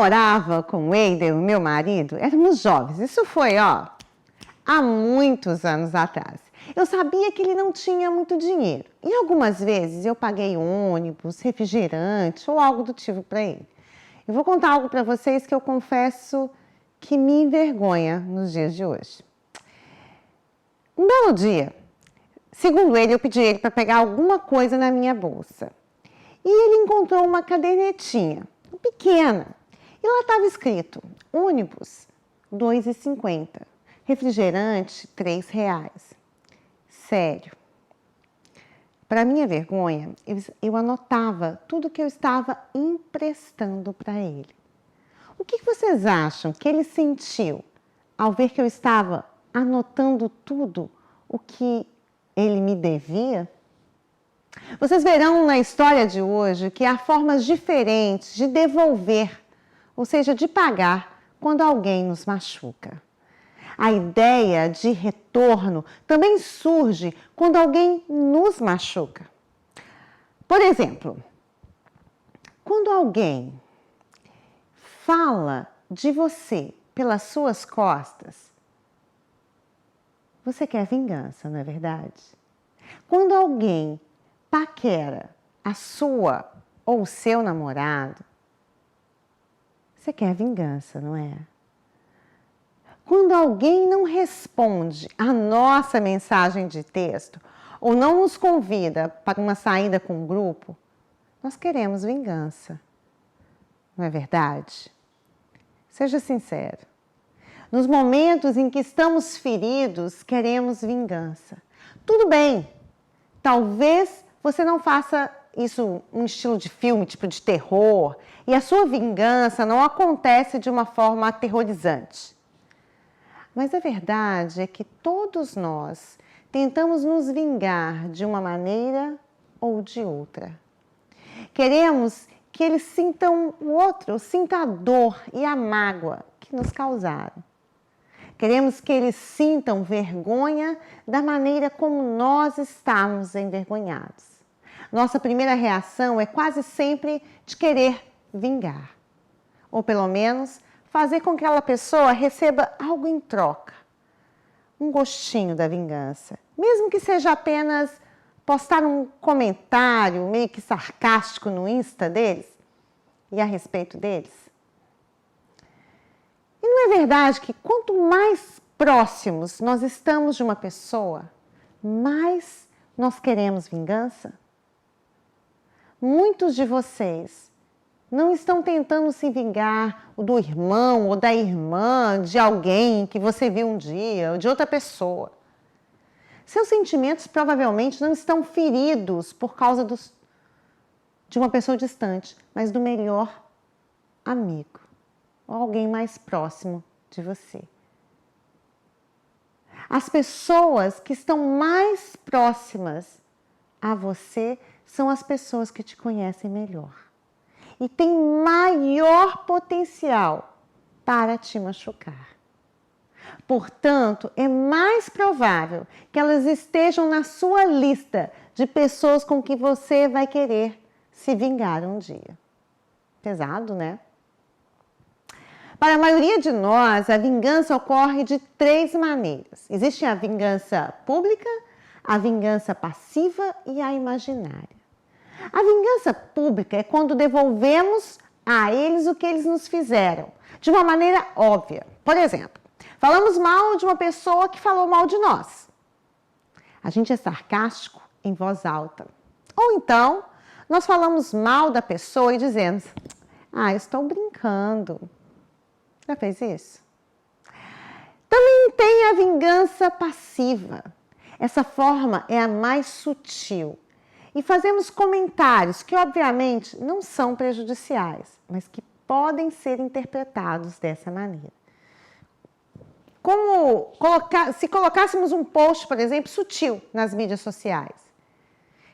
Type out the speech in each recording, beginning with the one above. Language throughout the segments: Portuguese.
namorava com o Eider, o meu marido, éramos jovens. Isso foi, há muitos anos atrás. Eu sabia que ele não tinha muito dinheiro. E algumas vezes eu paguei ônibus, refrigerante ou algo do tipo para ele. Eu vou contar algo para vocês que eu confesso que me envergonha nos dias de hoje. Um belo dia, segundo ele, eu pedi ele para pegar alguma coisa na minha bolsa. E ele encontrou uma cadernetinha pequena. E lá estava escrito, ônibus, R$ 2,50. Refrigerante, R$ 3,00. Sério. Para minha vergonha, eu anotava tudo que eu estava emprestando para ele. O que vocês acham que ele sentiu ao ver que eu estava anotando tudo o que ele me devia? Vocês verão na história de hoje que há formas diferentes de devolver, ou seja, de pagar, quando alguém nos machuca. A ideia de retorno também surge quando alguém nos machuca. Por exemplo, quando alguém fala de você pelas suas costas, você quer vingança, não é verdade? Quando alguém paquera a sua ou o seu namorado, você quer vingança, não é? Quando alguém não responde a nossa mensagem de texto ou não nos convida para uma saída com o grupo, nós queremos vingança, não é verdade? Seja sincero. Nos momentos em que estamos feridos, queremos vingança. Tudo bem, talvez você não faça isso um estilo de filme, tipo de terror, e a sua vingança não acontece de uma forma aterrorizante. Mas a verdade é que todos nós tentamos nos vingar de uma maneira ou de outra. Queremos que eles sintam o outro, sinta a dor e a mágoa que nos causaram. Queremos que eles sintam vergonha da maneira como nós estamos envergonhados. Nossa primeira reação é quase sempre de querer vingar, ou pelo menos fazer com que aquela pessoa receba algo em troca, um gostinho da vingança, mesmo que seja apenas postar um comentário meio que sarcástico no Insta deles e a respeito deles. E não é verdade que quanto mais próximos nós estamos de uma pessoa, mais nós queremos vingança? Muitos de vocês não estão tentando se vingar do irmão ou da irmã de alguém que você viu um dia ou de outra pessoa. Seus sentimentos provavelmente não estão feridos por causa de uma pessoa distante, mas do melhor amigo ou alguém mais próximo de você. As pessoas que estão mais próximas a você são as pessoas que te conhecem melhor e têm maior potencial para te machucar. Portanto, é mais provável que elas estejam na sua lista de pessoas com que você vai querer se vingar um dia. Pesado, né? Para a maioria de nós, a vingança ocorre de 3 maneiras. Existe a vingança pública, a vingança passiva e a imaginária. A vingança pública é quando devolvemos a eles o que eles nos fizeram, de uma maneira óbvia. Por exemplo, falamos mal de uma pessoa que falou mal de nós. A gente é sarcástico em voz alta. Ou então, nós falamos mal da pessoa e dizemos, eu estou brincando. Já fez isso? Também tem a vingança passiva. Essa forma é a mais sutil. E fazemos comentários que, obviamente, não são prejudiciais, mas que podem ser interpretados dessa maneira. Como se colocássemos um post, por exemplo, sutil nas mídias sociais.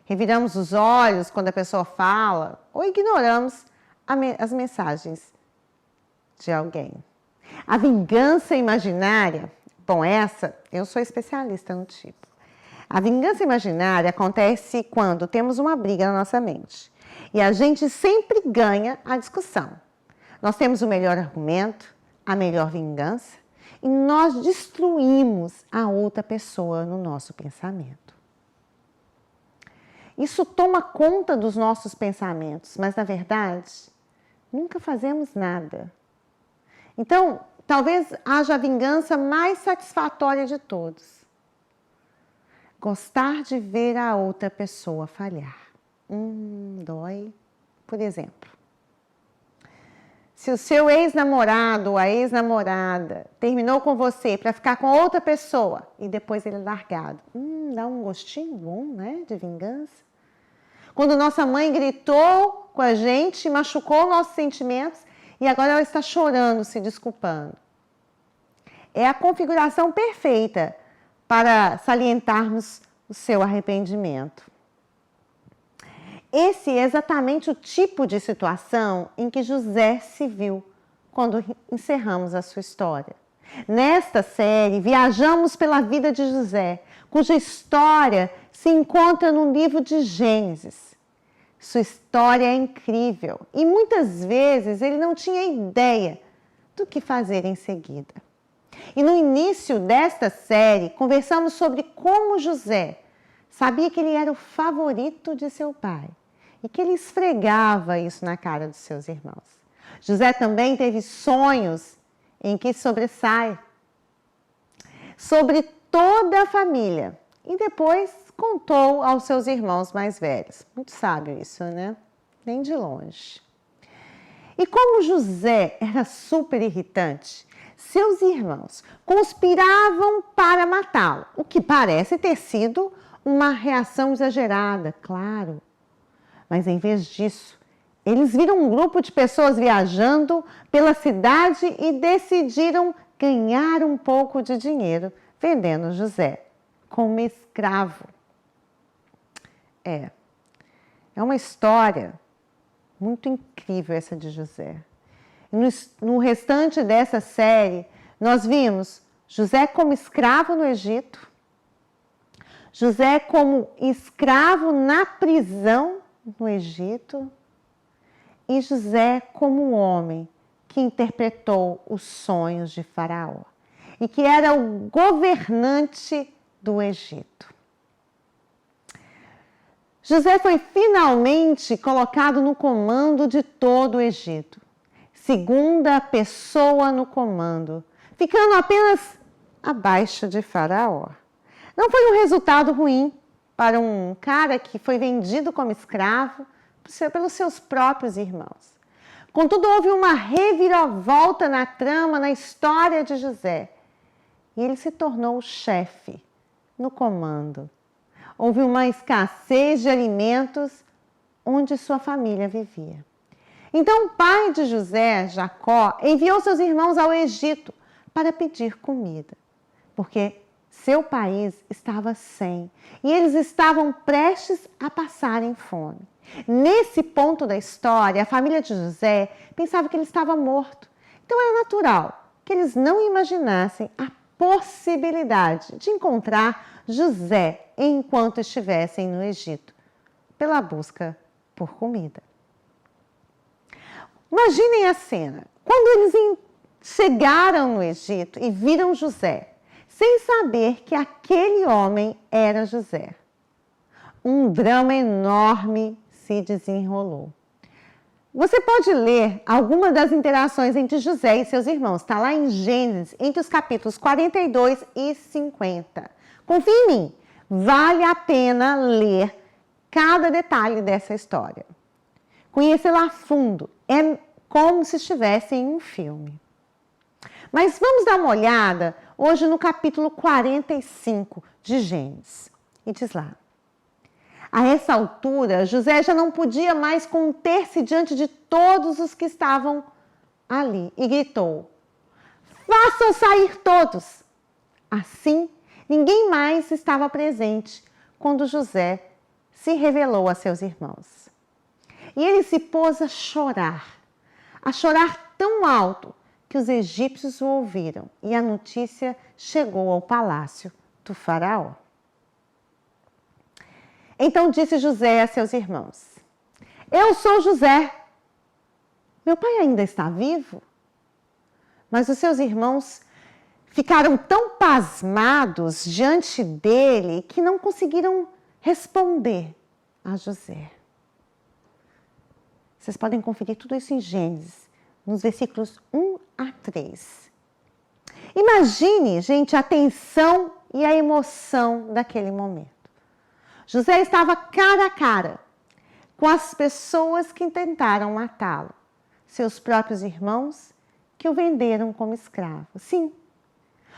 Reviramos os olhos quando a pessoa fala ou ignoramos as mensagens de alguém. A vingança imaginária, essa eu sou especialista no tipo. A vingança imaginária acontece quando temos uma briga na nossa mente e a gente sempre ganha a discussão. Nós temos o melhor argumento, a melhor vingança e nós destruímos a outra pessoa no nosso pensamento. Isso toma conta dos nossos pensamentos, mas na verdade, nunca fazemos nada. Então, talvez haja a vingança mais satisfatória de todos. Gostar de ver a outra pessoa falhar. Dói. Por exemplo, se o seu ex-namorado ou a ex-namorada terminou com você para ficar com outra pessoa e depois ele é largado, dá um gostinho bom, né, de vingança. Quando nossa mãe gritou com a gente, machucou nossos sentimentos e agora ela está chorando, se desculpando. É a configuração perfeita para salientarmos o seu arrependimento. Esse é exatamente o tipo de situação em que José se viu quando encerramos a sua história. Nesta série, viajamos pela vida de José, cuja história se encontra no livro de Gênesis. Sua história é incrível e muitas vezes ele não tinha ideia do que fazer em seguida. E no início desta série, conversamos sobre como José sabia que ele era o favorito de seu pai e que ele esfregava isso na cara dos seus irmãos. José também teve sonhos em que sobressai sobre toda a família e depois contou aos seus irmãos mais velhos. Muito sábio isso, né? Nem de longe. E como José era super irritante, seus irmãos conspiravam para matá-lo, o que parece ter sido uma reação exagerada, claro. Mas em vez disso, eles viram um grupo de pessoas viajando pela cidade e decidiram ganhar um pouco de dinheiro vendendo José como escravo. É uma história muito incrível essa de José. No restante dessa série, nós vimos José como escravo no Egito, José como escravo na prisão no Egito e José como homem que interpretou os sonhos de Faraó e que era o governante do Egito. José foi finalmente colocado no comando de todo o Egito, segunda pessoa no comando, ficando apenas abaixo de Faraó. Não foi um resultado ruim para um cara que foi vendido como escravo pelos seus próprios irmãos. Contudo, houve uma reviravolta na trama, na história de José, e ele se tornou o chefe no comando. Houve uma escassez de alimentos onde sua família vivia. Então o pai de José, Jacó, enviou seus irmãos ao Egito para pedir comida, porque seu país estava sem e eles estavam prestes a passarem fome. Nesse ponto da história, a família de José pensava que ele estava morto. Então era natural que eles não imaginassem a possibilidade de encontrar José enquanto estivessem no Egito, pela busca por comida. Imaginem a cena. Quando eles chegaram no Egito e viram José, sem saber que aquele homem era José, um drama enorme se desenrolou. Você pode ler algumas das interações entre José e seus irmãos. Está lá em Gênesis, entre os capítulos 42 e 50. Confie em mim, vale a pena ler cada detalhe dessa história. Conhecê-la a fundo é como se estivesse em um filme. Mas vamos dar uma olhada hoje no capítulo 45 de Gênesis. E diz lá: a essa altura, José já não podia mais conter-se diante de todos os que estavam ali e gritou: façam sair todos! Assim, ninguém mais estava presente quando José se revelou a seus irmãos. E ele se pôs a chorar tão alto que os egípcios o ouviram e a notícia chegou ao palácio do faraó. Então disse José a seus irmãos: eu sou José. meu pai ainda está vivo? Mas os seus irmãos ficaram tão pasmados diante dele que não conseguiram responder a José. Vocês podem conferir tudo isso em Gênesis, nos versículos 1 a 3. Imagine, gente, a tensão e a emoção daquele momento. José estava cara a cara com as pessoas que tentaram matá-lo, seus próprios irmãos que o venderam como escravo. Sim,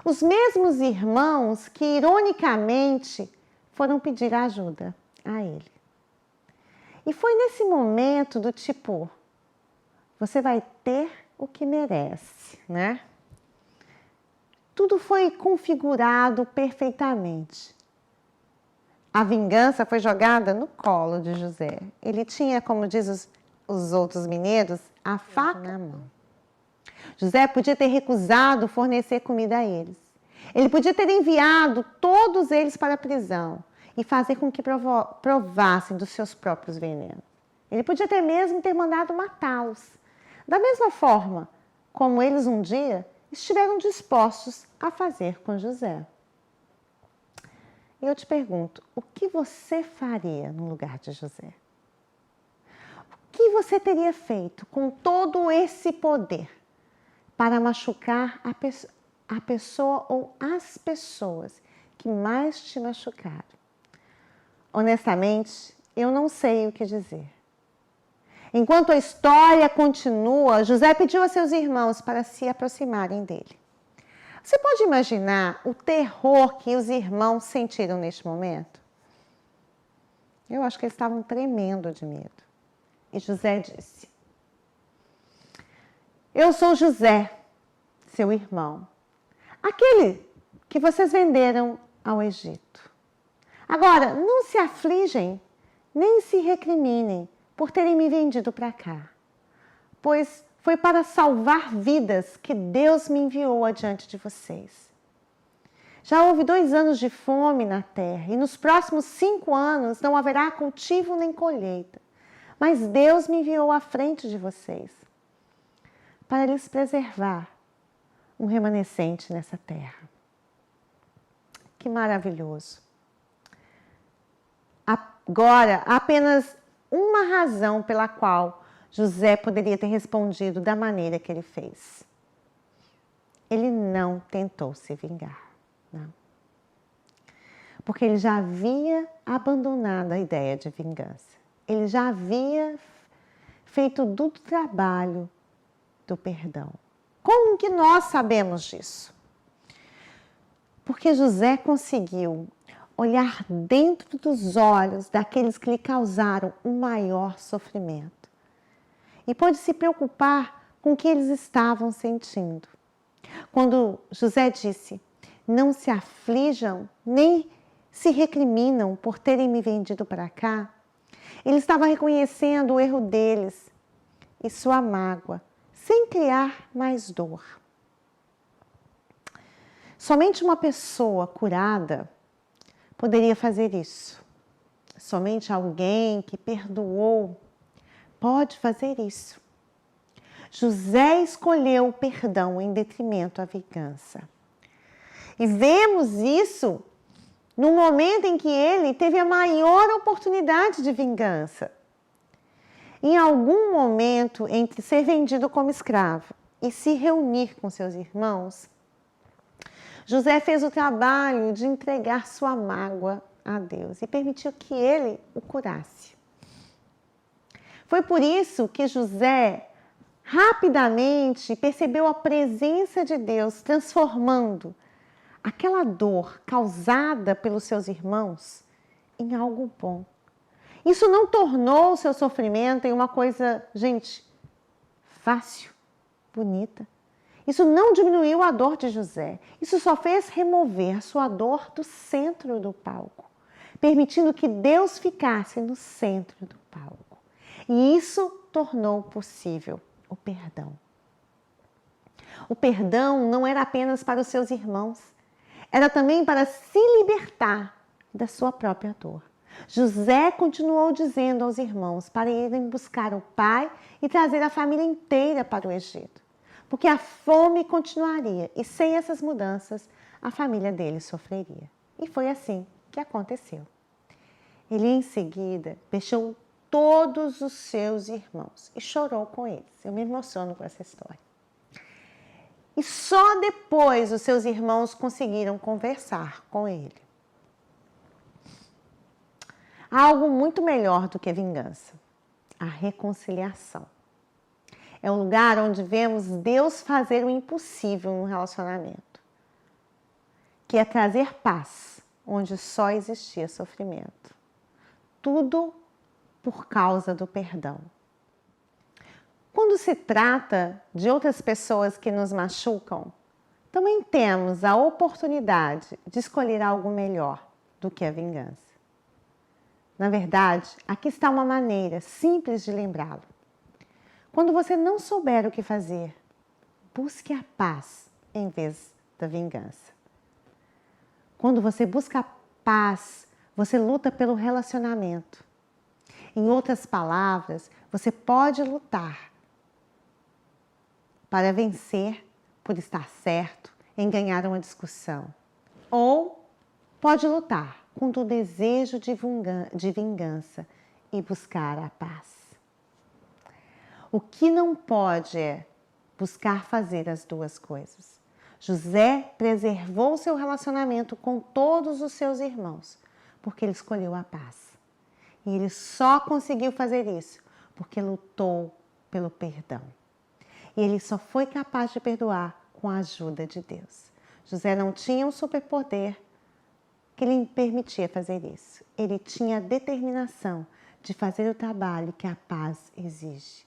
os mesmos irmãos que, ironicamente, foram pedir ajuda a ele. E foi nesse momento do tipo, você vai ter o que merece, né? Tudo foi configurado perfeitamente. A vingança foi jogada no colo de José. Ele tinha, como diz os outros mineiros, a faca na mão. José podia ter recusado fornecer comida a eles. Ele podia ter enviado todos eles para a prisão e fazer com que provassem dos seus próprios venenos. Ele podia até mesmo ter mandado matá-los. Da mesma forma como eles um dia estiveram dispostos a fazer com José. E eu te pergunto, o que você faria no lugar de José? O que você teria feito com todo esse poder para machucar a pessoa ou as pessoas que mais te machucaram? Honestamente, eu não sei o que dizer. Enquanto a história continua, José pediu a seus irmãos para se aproximarem dele. Você pode imaginar o terror que os irmãos sentiram neste momento? Eu acho que eles estavam tremendo de medo. E José disse: eu sou José, seu irmão, aquele que vocês venderam ao Egito. Agora, não se afligem, nem se recriminem por terem me vendido para cá, pois foi para salvar vidas que Deus me enviou adiante de vocês. Já houve 2 anos de fome na terra e nos próximos 5 anos não haverá cultivo nem colheita. Mas Deus me enviou à frente de vocês para lhes preservar um remanescente nessa terra. Que maravilhoso! Agora, há apenas uma razão pela qual José poderia ter respondido da maneira que ele fez. Ele não tentou se vingar, não. Porque ele já havia abandonado a ideia de vingança. Ele já havia feito do trabalho do perdão. Como que nós sabemos disso? Porque José conseguiu olhar dentro dos olhos daqueles que lhe causaram o maior sofrimento. E pôde se preocupar com o que eles estavam sentindo. Quando José disse, não se aflijam, nem se recriminam por terem me vendido para cá, ele estava reconhecendo o erro deles e sua mágoa, sem criar mais dor. Somente uma pessoa curada poderia fazer isso. Somente alguém que perdoou pode fazer isso. José escolheu o perdão em detrimento à vingança. E vemos isso no momento em que ele teve a maior oportunidade de vingança. Em algum momento entre ser vendido como escravo e se reunir com seus irmãos, José fez o trabalho de entregar sua mágoa a Deus e permitiu que ele o curasse. Foi por isso que José rapidamente percebeu a presença de Deus transformando aquela dor causada pelos seus irmãos em algo bom. Isso não tornou o seu sofrimento em uma coisa, gente, fácil, bonita. Isso não diminuiu a dor de José. Isso só fez remover a sua dor do centro do palco, permitindo que Deus ficasse no centro do palco. E isso tornou possível o perdão. O perdão não era apenas para os seus irmãos, era também para se libertar da sua própria dor. José continuou dizendo aos irmãos para irem buscar o pai e trazer a família inteira para o Egito, porque a fome continuaria e sem essas mudanças a família dele sofreria. E foi assim que aconteceu. Ele em seguida beijou todos os seus irmãos e chorou com eles. Eu me emociono com essa história. E só depois os seus irmãos conseguiram conversar com ele. Há algo muito melhor do que vingança: a reconciliação. É um lugar onde vemos Deus fazer o impossível no relacionamento, que é trazer paz onde só existia sofrimento. Tudo por causa do perdão. Quando se trata de outras pessoas que nos machucam, também temos a oportunidade de escolher algo melhor do que a vingança. Na verdade, aqui está uma maneira simples de lembrá-lo. Quando você não souber o que fazer, busque a paz em vez da vingança. Quando você busca a paz, você luta pelo relacionamento. Em outras palavras, você pode lutar para vencer por estar certo em ganhar uma discussão. Ou pode lutar contra o desejo de vingança e buscar a paz. O que não pode é buscar fazer as duas coisas. José preservou seu relacionamento com todos os seus irmãos, porque ele escolheu a paz. E ele só conseguiu fazer isso porque lutou pelo perdão. E ele só foi capaz de perdoar com a ajuda de Deus. José não tinha um superpoder que lhe permitia fazer isso. Ele tinha a determinação de fazer o trabalho que a paz exige.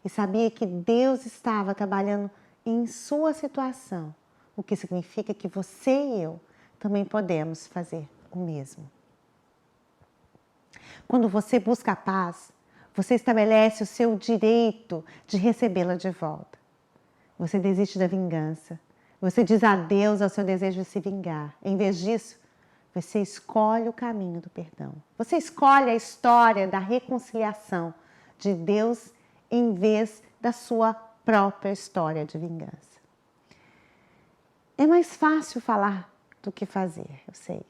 E sabia que Deus estava trabalhando em sua situação, o que significa que você e eu também podemos fazer o mesmo. Quando você busca a paz, você estabelece o seu direito de recebê-la de volta. Você desiste da vingança. Você diz adeus ao seu desejo de se vingar. Em vez disso, você escolhe o caminho do perdão. Você escolhe a história da reconciliação de Deus em vez da sua própria história de vingança. É mais fácil falar do que fazer, eu sei.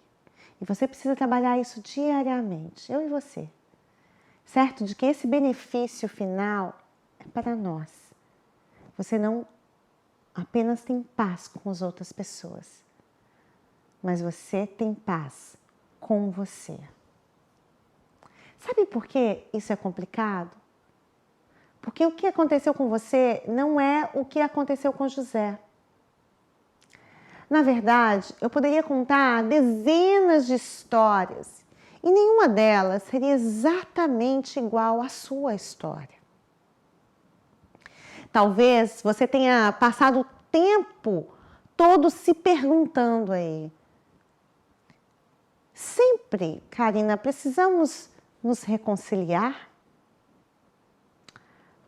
E você precisa trabalhar isso diariamente, eu e você. Certo de que esse benefício final é para nós. Você não apenas tem paz com as outras pessoas, mas você tem paz com você. Sabe por que isso é complicado? Porque o que aconteceu com você não é o que aconteceu com José. Na verdade, eu poderia contar dezenas de histórias e nenhuma delas seria exatamente igual à sua história. Talvez você tenha passado o tempo todo se perguntando aí: sempre, Karina, precisamos nos reconciliar?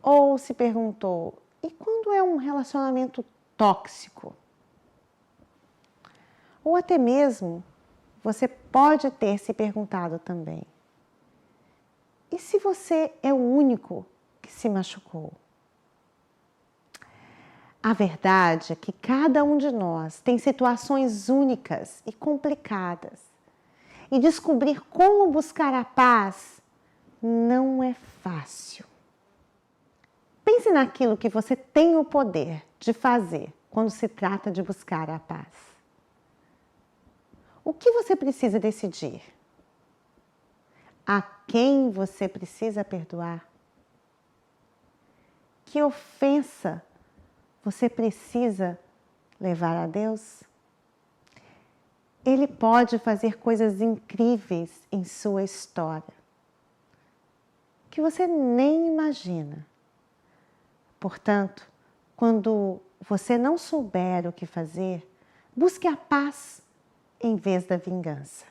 Ou se perguntou: e quando é um relacionamento tóxico? Ou até mesmo, você pode ter se perguntado também: e se você é o único que se machucou? A verdade é que cada um de nós tem situações únicas e complicadas. E descobrir como buscar a paz não é fácil. Pense naquilo que você tem o poder de fazer quando se trata de buscar a paz. O que você precisa decidir? A quem você precisa perdoar? Que ofensa você precisa levar a Deus? Ele pode fazer coisas incríveis em sua história, que você nem imagina. Portanto, quando você não souber o que fazer, busque a paz em vez da vingança.